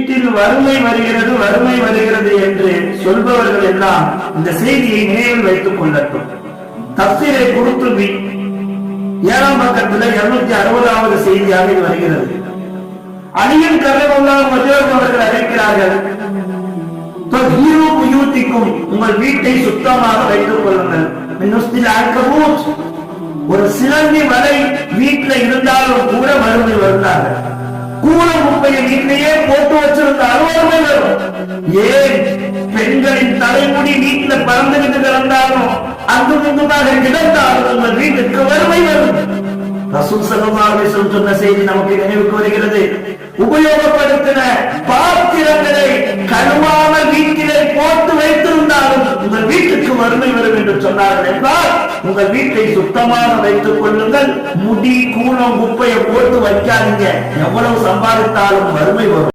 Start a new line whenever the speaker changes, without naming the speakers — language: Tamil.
வீட்டில் வறுமை வருகிறது வறுமை வருகிறது என்று சொல்பவர்கள் எல்லாம் இந்த செய்தியை நினைவில் வைத்துக் கொள்ளட்டும். தப்சீரை குர்துபி 7ஆம் பக்கத்தில் 260வது செய்தியாக இது வருகிறது. அலியின் கர்ரமல்லாஹு வஜ்ஹஹு அவர்கள் அழைக்கிறார்கள், உங்கள் வீட்டை சுத்தமாக வைத்துக் கொள்ளுங்கள். ஒரு சிலந்தி வலை வீட்டுல இருந்தாலும் கூட வறுமை வருகிறார்கள். கூலம் குப்பையை வீட்டிலேயே போட்டு வச்சிருந்தாலும் வறுமை வரும். ஏன் பெண்களின் தலைமுடி வீட்டுல பறந்துகிட்டு கிடந்தாலும் அங்கு முன்பாக கிடந்தாலும் உங்கள் வீட்டுக்கு வறுமை வரும். ரசூல் ஸல்லல்லாஹு அலைஹி வஸல்லம் சொன்ன செய்தி நமக்கு நினைவுக்கு வருகிறது. உபயோகப்படுத்தின பாத்திரங்களை கழுவாமல் வீட்டிலே போட்டு வைத்திருந்தாலும் உங்கள் வீட்டுக்கு வறுமை வரும் என்று சொன்னார்கள் என்றால் உங்கள் வீட்டை சுத்தமாக வைத்துக் கொள்ளுங்கள். முடி கூலம் குப்பையை போட்டு வைக்காதீங்க. எவ்வளவு சம்பாதித்தாலும் வறுமை வரும்.